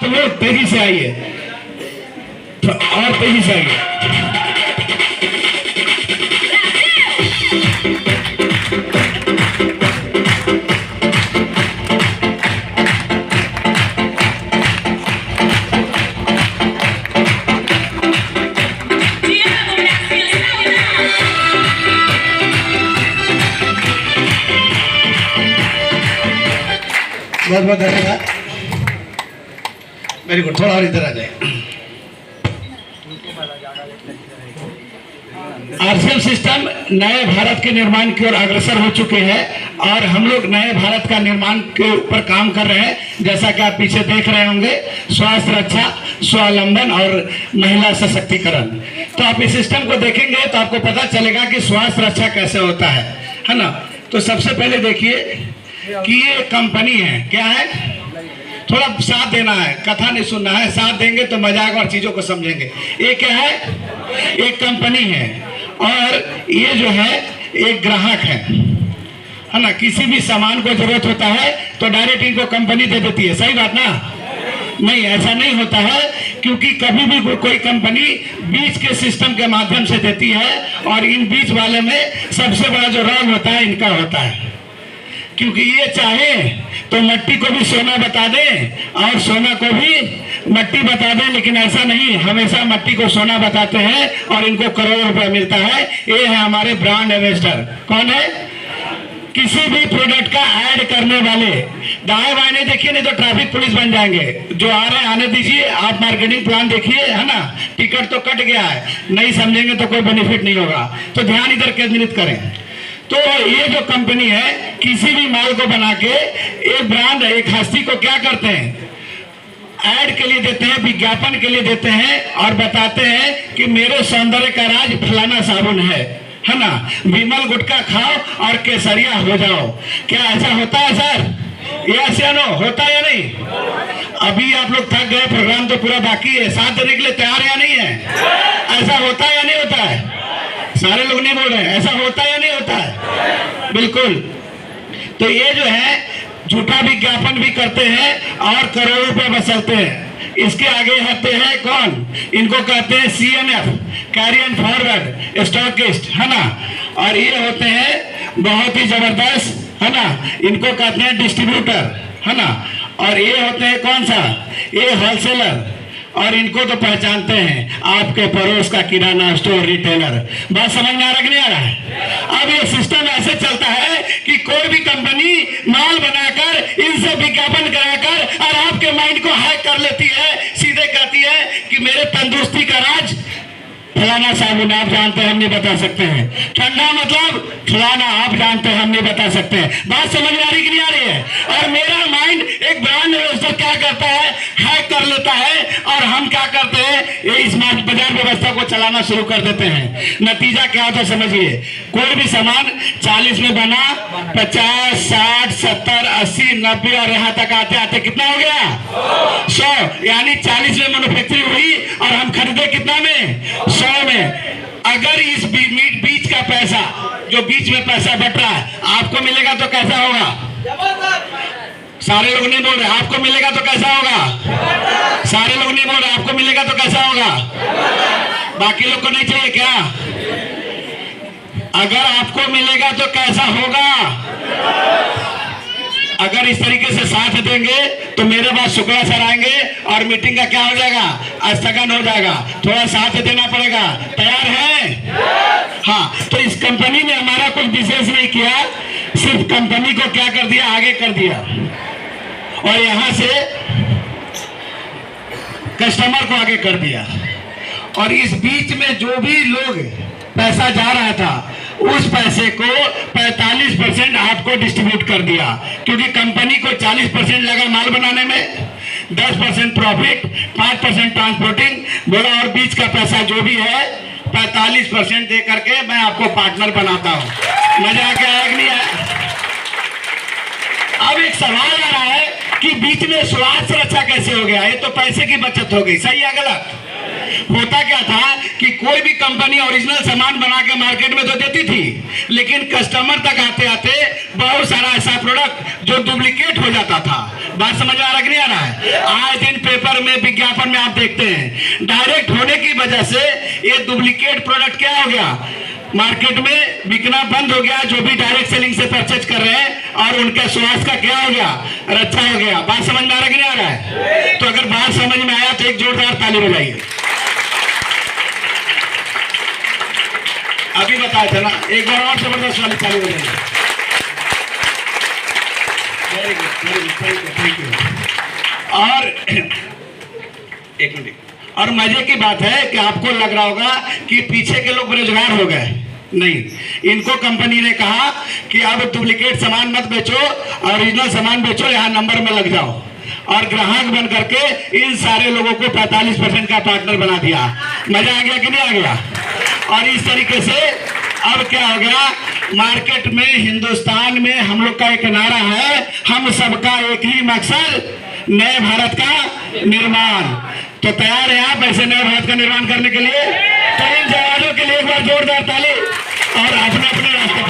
आप लोग तेजी से आइए, और तेजी से आइए। बहुत बहुत धन्यवाद। वेरी गुड, थोड़ा और इधर आ जाए। आरसीएम सिस्टम नए भारत के निर्माण की ओर अग्रसर हो चुके हैं और हम लोग नए भारत का निर्माण के ऊपर काम कर रहे हैं। जैसा कि आप पीछे देख रहे होंगे, स्वास्थ्य रक्षा, स्वावलंबन और महिला सशक्तिकरण। तो आप इस सिस्टम को देखेंगे तो आपको पता चलेगा कि स्वास्थ्य रक्षा कैसे होता है ना। तो सबसे पहले देखिए कि ये कंपनी है, क्या है, थोड़ा साथ देना है, कथा नहीं सुनना है, साथ देंगे तो मजा आएगा और चीजों को समझेंगे। ये क्या है, एक कंपनी है और ये जो है एक ग्राहक है ना। किसी भी सामान को जरूरत होता है तो डायरेक्ट इनको कंपनी दे देती है, सही बात ना? नहीं, ऐसा नहीं होता है, क्योंकि कभी भी कोई कंपनी बीच के सिस्टम के माध्यम से देती है और इन बीच वाले में सबसे बड़ा जो रोल होता है इनका होता है। क्योंकि ये चाहे तो मट्टी को भी सोना बता दें और सोना को भी मट्टी बता दें, लेकिन ऐसा नहीं, हमेशा मट्टी को सोना बताते हैं और इनको करोड़ों रुपए मिलता है। ये है हमारे ब्रांड एम्बेसडर। कौन है? किसी भी प्रोडक्ट का ऐड करने वाले। दाएं बाएं नहीं देखिए, नहीं तो ट्रैफिक पुलिस बन जाएंगे। जो आ रहे हैं आने दीजिए, आप मार्केटिंग प्लान देखिए, है ना। टिकट तो कट गया है, नहीं समझेंगे तो कोई बेनिफिट नहीं होगा, तो ध्यान इधर केंद्रित करें। तो ये जो कंपनी है, किसी भी माल को बना के एक ब्रांड, एक हस्ती को क्या करते हैं, ऐड के लिए देते हैं, विज्ञापन के लिए देते हैं और बताते हैं कि मेरे सौंदर्य का राज फलाना साबुन है ना। विमल गुटखा खाओ और केसरिया हो जाओ। क्या ऐसा होता है सर? यस या नो? होता है या नहीं? अभी आप लोग थक गए, प्रोग्राम तो पूरा बाकी है, साथ देने के लिए तैयार या नहीं है? ऐसा होता है या नहीं होता है? सारे लोग नहीं बोल रहे हैं, ऐसा होता है या नहीं होता है? बिल्कुल। तो ये जो है झूठा विज्ञापन भी करते हैं और करोड़ों रुपए वसूलते हैं। इसके आगे आते हैं कौन? इनको कहते हैं CNF, कैरियन फॉरवर्ड स्टॉकिस्ट, है ना। और ये होते हैं बहुत ही जबरदस्त, है ना, इनको कहते हैं डिस्ट्रीब्यूटर, है ना। और ये होते हैं कौन सा? ये होलसेलर, और इनको तो पहचानते हैं, आपके पड़ोस का किराना स्टोर रिटेलर। बात समझ में आ रहा कि नहीं आ रहा है? अब ये सिस्टम ऐसे चलता है कि कोई भी कंपनी माल बनाकर इनसे विज्ञापन कराकर और आपके माइंड को हैक कर लेती है। सीधे कहती है कि मेरे तंदुरुस्ती का राज फलाना साबुन, आप जानते हैं हम नहीं बता सकते हैं। ठंडा मतलब फलाना, आप जानते हैं हम नहीं बता सकते हैं। बात समझ में आ रही कि नहीं आ रही है? और मेरा माइंड एक ब्रांड व्यवस्था क्या करता है, हैक कर लेता है और हम क्या करते हैं, ये स्मार्ट बाजार व्यवस्था को चलाना शुरू कर देते हैं। नतीजा क्या होता है समझिए, कोई भी सामान 40 में बना, 50, 60, 70, 80, 90 और यहाँ तक आते आते कितना हो गया? 100। यानी 40 में मैन्युफैक्चरिंग हुई और हम खरीदे कितना में? 100 में। अगर इस बीच का पैसा, जो बीच में पैसा बट रहा है, आपको मिलेगा तो कैसा होगा? सारे लोग नहीं बोल रहे, आपको मिलेगा तो कैसा होगा? सारे लोग नहीं बोल रहे, आपको मिलेगा तो कैसा होगा? बाकी लोग को नहीं चाहिए क्या? अगर आपको मिलेगा तो कैसा होगा? अगर इस तरीके से साथ देंगे तो मेरे पास शुक्ला सर आएंगे और मीटिंग का क्या हो जाएगा? स्थगन हो जाएगा। थोड़ा साथ देना पड़ेगा। तैयार है? हाँ। तो इस कंपनी ने हमारा कुछ विशेष नहीं किया, सिर्फ कंपनी को क्या कर दिया, आगे कर दिया और यहां से कस्टमर को आगे कर दिया। और इस बीच में जो भी लोग पैसा जा रहा था, उस पैसे को 45% आपको डिस्ट्रीब्यूट कर दिया, क्योंकि कंपनी को 40% लगा माल बनाने में, 10% प्रॉफिट, 5% ट्रांसपोर्टिंग बोला, और बीच का पैसा जो भी है 45% दे करके मैं आपको पार्टनर बनाता हूं। मजा आ गया कि नहीं आया? अब एक सवाल आ रहा है कि बीच में स्वास्थ्य रक्षा कैसे हो गया? ये तो पैसे की बचत हो गई, सही है गलत? होता क्या था कि कोई भी कंपनी ओरिजिनल सामान बना के मार्केट में तो देती थी, लेकिन कस्टमर तक आते आते बहुत सारा ऐसा प्रोडक्ट जो डुप्लीकेट हो जाता था। बात समझ में आ रहा कि नहीं आ रहा है? आज दिन पेपर में, विज्ञापन में आप देखते हैं, डायरेक्ट होने की वजह से ये डुप्लीकेट प्रोडक्ट क्या हो गया, मार्केट में बिकना बंद हो गया। जो भी डायरेक्ट सेलिंग से परचेज कर रहे हैं और उनके स्वास्थ्य का क्या हो गया, रक्षा हो गया। बात समझ में आ रहा कि नहीं आ रहा है? तो अगर बात समझ में आया तो एक जोरदार ताली बजाइए। अभी बताया था ना, एक बार और जबरदस्त वाली ताली बजाइए। Very good, very good, thank you. और एक मिनट, और मजे की बात है कि आपको लग रहा होगा कि पीछे के लोग बेरोजगार हो गए। नहीं, इनको कंपनी ने कहा कि अब डुप्लीकेट सामान मत बेचो, ओरिजिनल सामान बेचो, यहाँ नंबर में लग जाओ। और ग्राहक बन करके इन सारे लोगों को 45% का पार्टनर बना दिया। मजा आ गया कि नहीं आ गया? और इस तरीके से अब क्या हो गया, मार्केट में, हिंदुस्तान में हम लोग का एक नारा है, हम सबका एक ही मकसद, नए भारत का निर्माण। तो तैयार है आप ऐसे नए भारत का निर्माण करने के लिए? तो इन जवानों के लिए एक बार जोरदार ताली और अपने अपने रास्ते